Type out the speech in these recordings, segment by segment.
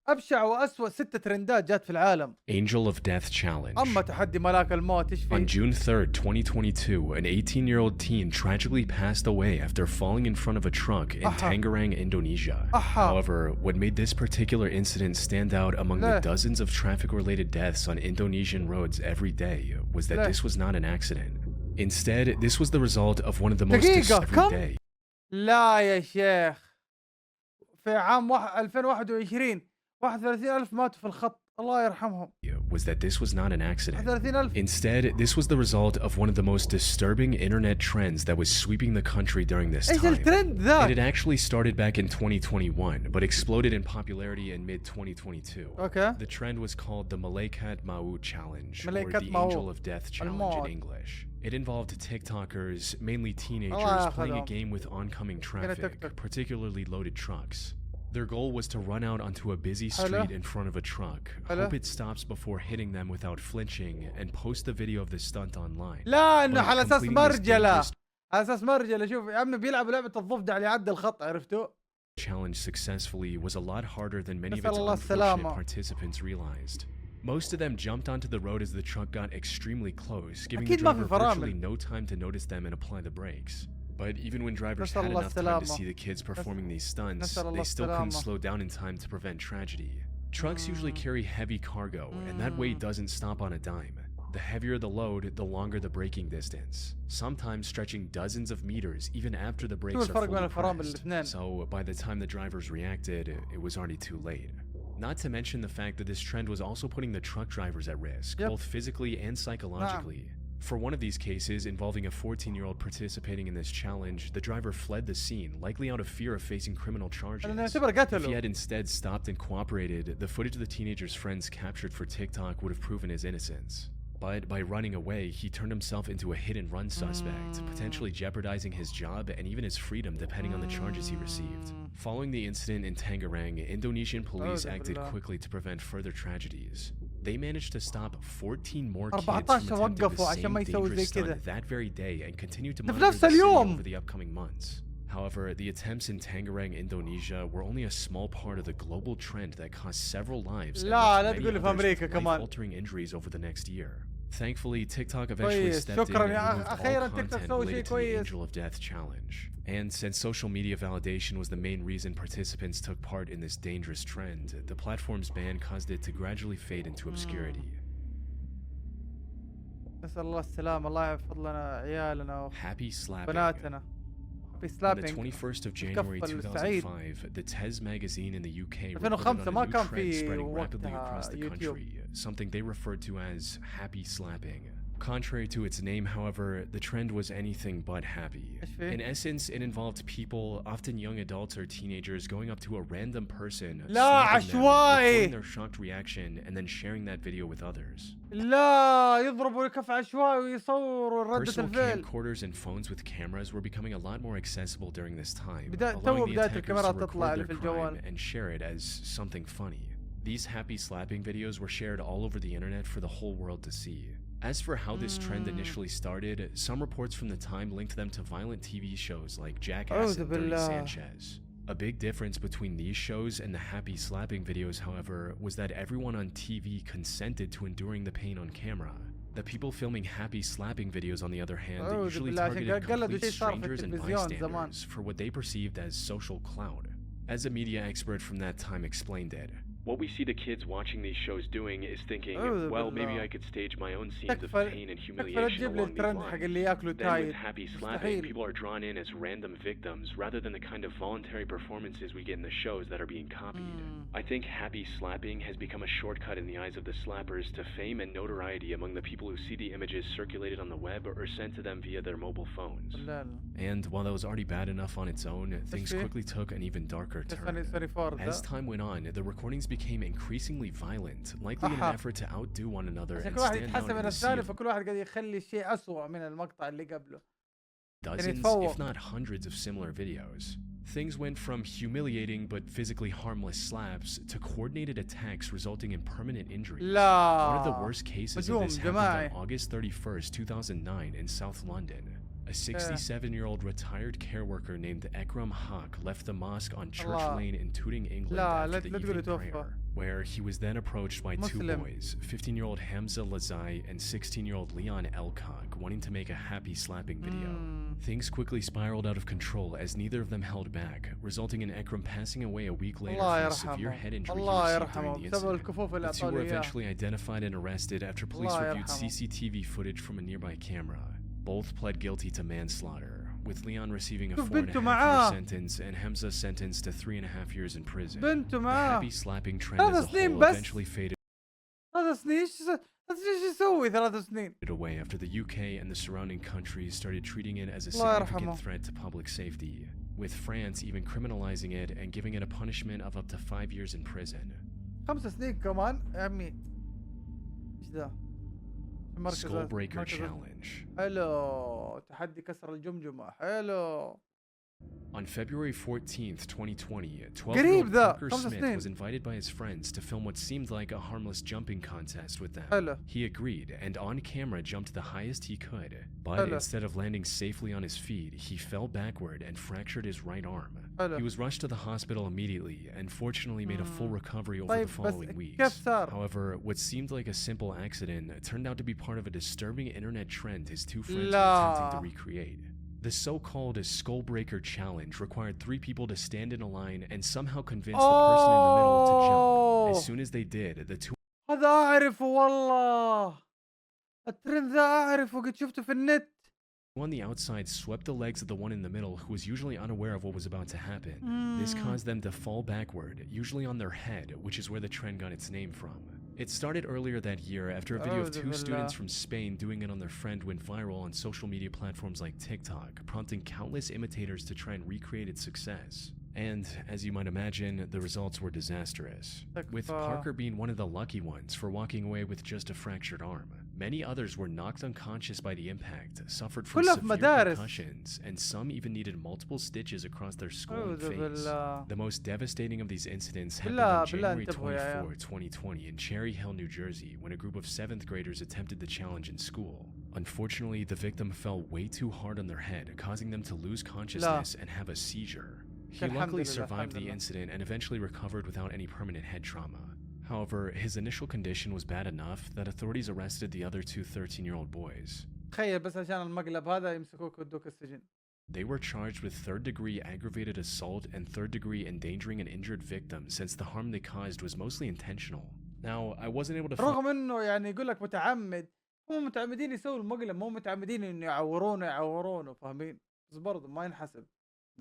ابشع واسوأ 6 ترندات جات في العالم. Angel of Death Challenge. اما تحدي ملاك الموت ايش On فيه؟ June 3rd, 2022, an 18-year-old teen tragically passed away after falling in front of a truck in Tangerang, Indonesia. However, what made this particular incident stand out among the dozens of traffic-related deaths on Indonesian roads every day was that this was not an accident. Instead, this was the result of one of the most everyday. لا يا شيخ، في عام 2021 31,000 ماتوا في الخط، الله يرحمهم. Was that this was not an accident. 31,000. Instead, this was the result of one of the most disturbing internet trends that was sweeping the country during this ايش time. الترند ذا؟ It had actually started back in 2021, but exploded in popularity in mid-2022. Okay. The trend was called the Malaikat Mau Challenge, or Malaikat the Mau. Angel of Death Challenge in English. It involved TikTokers, mainly teenagers, playing a game with oncoming traffic, particularly loaded trucks. Their goal was to run out onto a busy street in front of a truck, hope it stops before hitting them without flinching, and post the video of the stunt online. لا انه على اساس مرجله، على اساس مرجله. شوف يا عمي بيلعبوا لعبه الضفدع اللي يعدي الخط، عرفتوا؟ Challenge successfully was a lot harder than many of its unfortunate participants realized. Most of them jumped onto the road as the truck got extremely close, giving the driver virtually no time to notice them and apply the brakes. But even when drivers had enough time to see the kids performing these stunts, they still couldn't slow down in time to prevent tragedy. Trucks usually carry heavy cargo, and that weight doesn't stop on a dime. The heavier the load, the longer the braking distance, sometimes stretching dozens of meters even after the brakes are fully pressed. So by the time the drivers reacted, it was already too late. Not to mention the fact that this trend was also putting the truck drivers at risk, both physically and psychologically. For one of these cases, involving a 14-year-old participating in this challenge, the driver fled the scene, likely out of fear of facing criminal charges. If he had instead stopped and cooperated, the footage of the teenager's friends captured for TikTok would have proven his innocence. But by running away, he turned himself into a hit-and-run suspect, potentially jeopardizing his job and even his freedom depending on the charges he received. Following the incident in Tangerang, Indonesian police acted quickly to prevent further tragedies. They managed to stop 14 more kids from attempting the same dangerous stunt that very day and continued to monitor the city over the upcoming months. However, the attempts in Tangerang, Indonesia were only a small part of the global trend that cost several lives and left many others with life-altering injuries over the next year. Thankfully, TikTok eventually stepped in and removed all content related to the Angel of Death Challenge. And since social media validation was the main reason participants took part in this dangerous trend, the platform's ban caused it to gradually fade into obscurity. نسأل الله السلامة، الله يحفظ لنا عيالنا Happy slapping. وبناتنا. On the 21st of January 2005, the Tez magazine in the UK reported on a new trend spreading rapidly across the country, something they referred to as happy slapping. Contrary to its name, however, the trend was anything but happy. In essence, it involved people, often young adults or teenagers, going up to a random person, slapping them, recording their shocked reaction, and then sharing that video with others. لا يضربوا الكف عشوائي ويصوروا ردة Personal الفعل. camcorders and phones with cameras were becoming a lot more accessible during this time, allowing the attackers to record their crime and share it as something funny. These happy slapping videos were shared all over the internet for the whole world to see. As for how this trend initially started, some reports from the time linked them to violent TV shows like Jackass and Dirty Sanchez. A big difference between these shows and the happy slapping videos, however, was that everyone on TV consented to enduring the pain on camera. The people filming happy slapping videos, on the other hand, usually targeted complete strangers and bystanders for what they perceived as social clout. As a media expert from that time explained it, what we see the kids watching these shows doing is thinking, well, maybe I could stage my own scenes of pain and humiliation along these lines. Then with happy slapping, people are drawn in as random victims rather than the kind of voluntary performances we get in the shows that are being copied. I think happy slapping has become a shortcut in the eyes of the slappers to fame and notoriety among the people who see the images circulated on the web or sent to them via their mobile phones. And while that was already bad enough on its own, things quickly took an even darker turn. As time went on, the recordings became increasingly violent, likely in an effort to outdo one another and stand out in the sea of فكل واحد قاعد يخلي شيء أسوأ من المقطع اللي قبله. dozens, if not hundreds of similar videos. Things went from humiliating but physically harmless slaps to coordinated attacks resulting in permanent injuries. One of the worst cases of this happened on August 31st, 2009 in South London. A 67-year-old retired care worker named Ekram Haq left the mosque on Church Lane in Tooting, England after the evening prayer. where he was then approached by two Muslim. boys, 15-year-old Hamza Lazai and 16-year-old Leon Elcock, wanting to make a happy slapping video. Things quickly spiraled out of control as neither of them held back, resulting in Ekram passing away a week later from a severe head injury he received during the incident. The two were eventually identified and arrested after police reviewed CCTV footage from a nearby camera. Both pled guilty to manslaughter, with Leon receiving a 4.5-year sentence and Hamza sentenced to 3.5 years in prison. The happy slapping trend as a whole eventually faded away after the UK and the surrounding countries started treating it as a significant threat to public safety, with France even criminalizing it and giving it a punishment of up to 5 years in prison. 5 سنين كمان يا عمي. ايش ذا؟ Skullbreaker Challenge. حلو، تحدي كسر الجمجمة. حلو. On February 14th, 2020, 12-year-old Parker Smith was invited by his friends to film what seemed like a harmless jumping contest with them. حلو. He agreed and on camera jumped the highest he could, but instead of landing safely on his feet, he fell backward and fractured his right arm. He was rushed to the hospital immediately and fortunately made a full recovery over the following weeks. However, what seemed like a simple accident turned out to be part of a disturbing internet trend his two friends were attempting to recreate. The so-called Skullbreaker Challenge required 3 people to stand in a line and somehow convince the person in the middle to jump. As soon as they did, the two هذا أعرفه والله. الترند ذا أعرفه، قد شفته في النت. on the outside swept the legs of the one in the middle who was usually unaware of what was about to happen. This caused them to fall backward, usually on their head, which is where the trend got its name from. It started earlier that year after a video of 2 students from Spain doing it on their friend went viral on social media platforms like TikTok, prompting countless imitators to try and recreate its success. And, as you might imagine, the results were disastrous, with Parker being one of the lucky ones for walking away with just a fractured arm. Many others were knocked unconscious by the impact, suffered from severe concussions, and some even needed multiple stitches across their skull and face. The most devastating of these incidents happened on January 24, 2020 in Cherry Hill, New Jersey, when a group of 7th graders attempted the challenge in school. Unfortunately, the victim fell way too hard on their head, causing them to lose consciousness and have a seizure. He luckily survived the incident and eventually recovered without any permanent head trauma. However, his initial condition was bad enough that authorities arrested the other 2 13-year-old boys. They were charged with 3rd-degree aggravated assault and 3rd-degree endangering an injured victim since the harm they caused was mostly intentional. Now, I wasn't able to رغم انه يعني يقول لك متعمد، هم متعمدين يسووا المقلب، مو متعمدين انه يعورونه فاهمين؟ بس برضه ما ينحسب.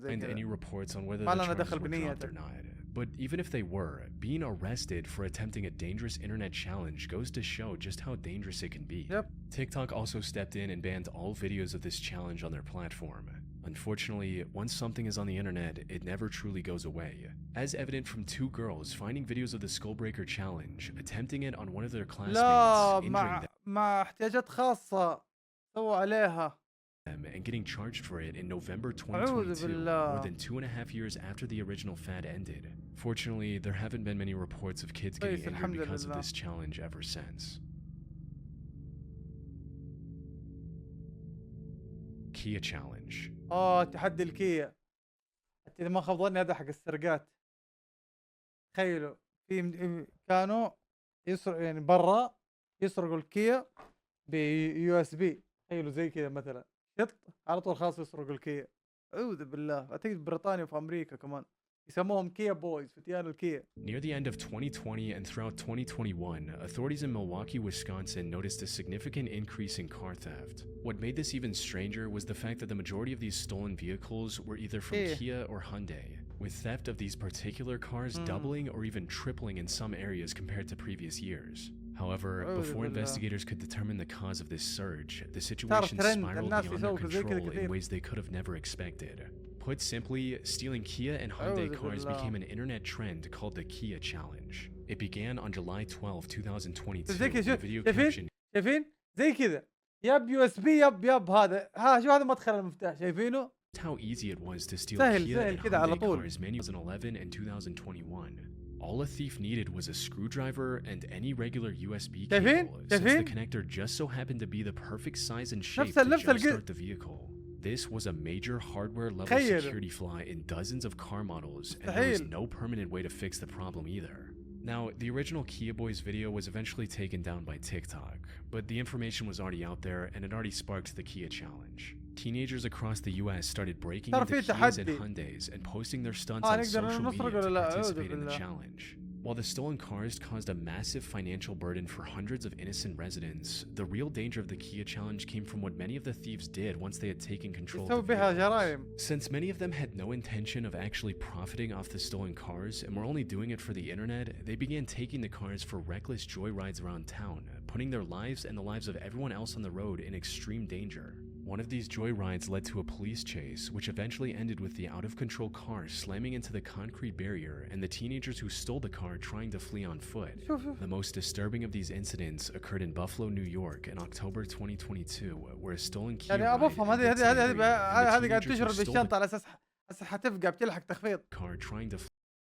find any reports on whether the charges were dropped or not. But even if they were, being arrested for attempting a dangerous internet challenge goes to show just how dangerous it can be. TikTok also stepped in and banned all videos of this challenge on their platform. Unfortunately, once something is on the internet, it never truly goes away. As evident from 2 girls finding videos of the Skullbreaker challenge, attempting it on one of their classmates, injuring them. مع احتياجات خاصة سووا عليها. And getting charged for it in November 2022, more than 2.5 years after the original fad ended. Fortunately, there haven't been many reports of kids getting injured because of this challenge ever since. Kia Challenge. تحدي الكيا. إذا ما خاب ظني هذا حق السرقات. تخيلوا في كانوا يعني برا يسرقوا الكيا بيو اس بي. تخيلوا زي كذا مثلا. على طول خاص يسرقوا الكيا. أعوذ بالله. أعتقد بريطانيا وفي أمريكا كمان. يسموهم كيا بويز، فتيان الكيا. Near the end of 2020 and throughout 2021, authorities in Milwaukee, Wisconsin noticed a significant increase in car theft. What made this even stranger was the fact that the majority of these stolen vehicles were either from Kia or Hyundai, with theft of these particular cars doubling or even tripling in some areas compared to previous years. However, before investigators could determine the cause of this surge, the situation spiraled beyond their control in ways they could have never expected. Put simply, stealing Kia and Hyundai cars became an internet trend called the Kia Challenge. It began on July 12, 2022 with a video caption. شايفين؟ زي كذا. يب يو اس بي يب هذا. شو هذا مدخل المفتاح شايفينه؟ How easy it was to steal Kia and Hyundai cars in 2011 and 2021. All a thief needed was a screwdriver and any regular USB cable, since the connector just so happened to be the perfect size and shape to jumpstart the vehicle. This was a major hardware-level security flaw in dozens of car models, and there was no permanent way to fix the problem either. Now, the original Kia Boys video was eventually taken down by TikTok, but the information was already out there and it already sparked the Kia challenge. Teenagers across the US started breaking into Kias and Hyundais and posting their stunts on social media to participate in the challenge. While the stolen cars caused a massive financial burden for hundreds of innocent residents, the real danger of the Kia challenge came from what many of the thieves did once they had taken control of the vehicles. Since many of them had no intention of actually profiting off the stolen cars and were only doing it for the internet, they began taking the cars for reckless joyrides around town, putting their lives and the lives of everyone else on the road in extreme danger. One of these joyrides led to a police chase, which eventually ended with the out-of-control car slamming into the concrete barrier and the teenagers who stole the car trying to flee on foot. The most disturbing of these incidents occurred in Buffalo, New York in October 2022, where a stolen Kia يعني ابوفهم هذه قاعد تشرب بالشنطه على اساس حتفقع بتلحق تخفيض.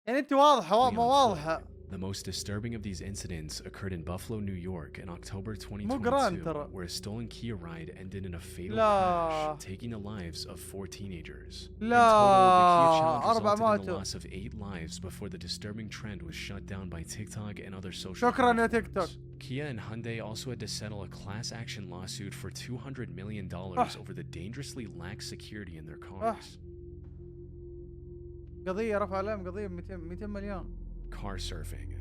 يعني انت واضحه ما واضحه. The most disturbing of these incidents occurred in Buffalo, New York in October 2022, where a stolen Kia ride ended in a fatal crash, taking the lives of 4 teenagers. In total, the Kia challenge resulted in the loss of 8 lives before the disturbing trend was shut down by TikTok and other social platforms. Kia and Hyundai also had to settle a class action lawsuit for $200 million over the dangerously lax security in their cars. قضية رفع عليهم قضية 200 مليون. Car surfing.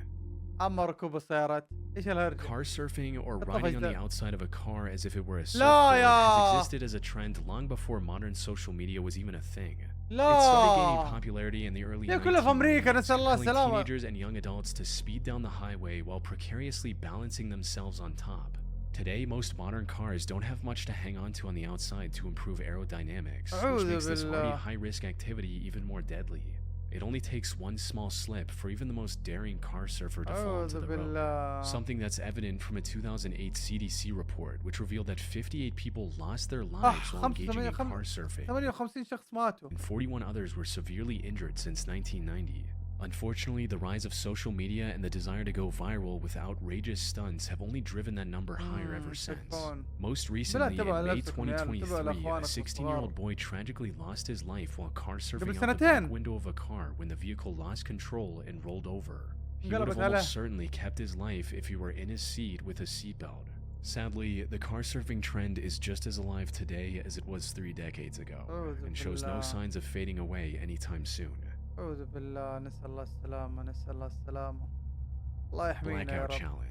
أما ركوب السيارات. إيش الهرجة؟ Car surfing, or riding on the outside of a car as if it were a surfboard, has existed as a trend long before modern social media was even a thing. It started gaining popularity in the early 1990s, telling teenagers and young adults to speed down the highway while precariously balancing themselves on top. Today, most modern cars don't have much to hang on to on the outside to improve aerodynamics, which makes this already high-risk activity even more deadly. It only takes one small slip for even the most daring car surfer to fall into the road. Something that's evident from a 2008 CDC report, which revealed that 58 people lost their lives while engaging in car surfing, and 41 others were severely injured since 1990. Unfortunately, the rise of social media and the desire to go viral with outrageous stunts have only driven that number higher ever since. Most recently, in May 2023, a 16-year-old boy tragically lost his life while car surfing out the back window of a car when the vehicle lost control and rolled over. He would have almost certainly kept his life if he were in his seat with a seatbelt. Sadly, the car surfing trend is just as alive today as it was 3 decades ago, and shows no signs of fading away anytime soon. أعوذ بالله نسأل الله السلامة نسأل الله السلامة الله يحمينا يا رب.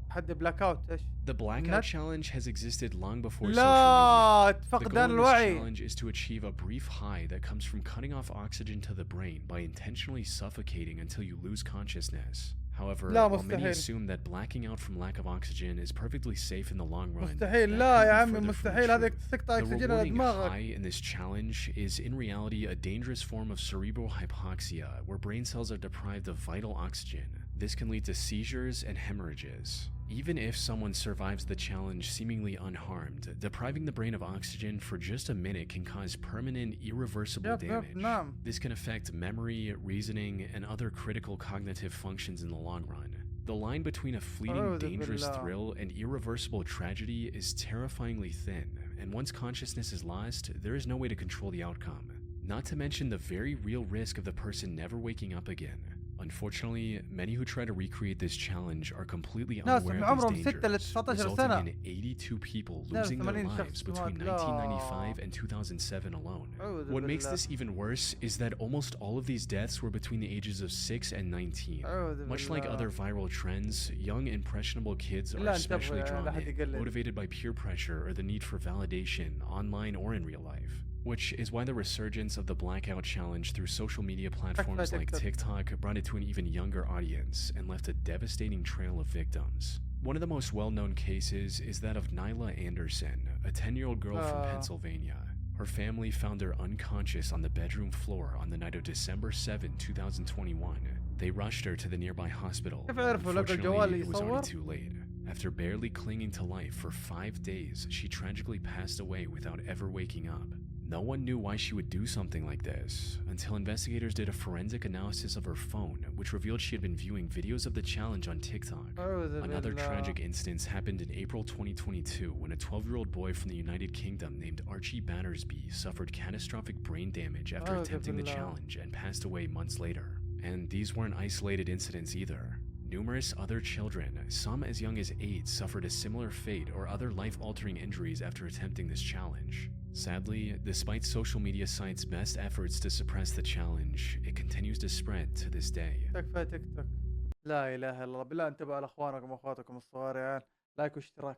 حد بلاك اوت ايش؟ The blackout challenge has existed long before social media. The goal of this challenge is to achieve a brief high that comes from cutting off oxygen to the brain by intentionally suffocating until you lose consciousness. However, while many assume that blacking out from lack of oxygen is perfectly safe in the long run, مستحيل لا يا عمي مستحيل هذيك تقطع اكسجين على دماغك. The rewarding high in this challenge is in reality a dangerous form of cerebral hypoxia where brain cells are deprived of vital oxygen. This can lead to seizures and hemorrhages. Even if someone survives the challenge seemingly unharmed, depriving the brain of oxygen for just a minute can cause permanent, irreversible damage. This can affect memory, reasoning, and other critical cognitive functions in the long run. The line between a fleeting, dangerous thrill and irreversible tragedy is terrifyingly thin, and once consciousness is lost, there is no way to control the outcome. Not to mention the very real risk of the person never waking up again. Unfortunately, many who try to recreate this challenge are completely unaware of these dangers, resulting in 82 people losing their lives between 1995 and 2007 alone. What makes this even worse is that almost all of these deaths were between the ages of 6 and 19. Much like other viral trends, young impressionable kids are especially drawn in, motivated by peer pressure or the need for validation, online or in real life. Which is why the resurgence of the blackout challenge through social media platforms like TikTok brought it to an even younger audience and left a devastating trail of victims. One of the most well-known cases is that of Nyla Anderson, a 10-year-old girl from Pennsylvania. Her family found her unconscious on the bedroom floor on the night of December 7, 2021. They rushed her to the nearby hospital. Unfortunately, it was already too late. After barely clinging to life for 5 days, she tragically passed away without ever waking up. No one knew why she would do something like this, until investigators did a forensic analysis of her phone, which revealed she had been viewing videos of the challenge on TikTok. Another tragic instance happened in April 2022 when a 12-year-old boy from the United Kingdom named Archie Battersby suffered catastrophic brain damage after attempting the challenge and passed away months later. And these weren't isolated incidents either. Numerous other children, some as young as 8, suffered a similar fate or other life-altering injuries after attempting this challenge. Sadly, despite social media sites' best efforts to suppress the challenge, it continues to spread to this day. تكفى تيك توك. لا اله الا الله، بالله انتبهوا على اخوانكم واخواتكم الصغار يا عيال. لايك واشتراك.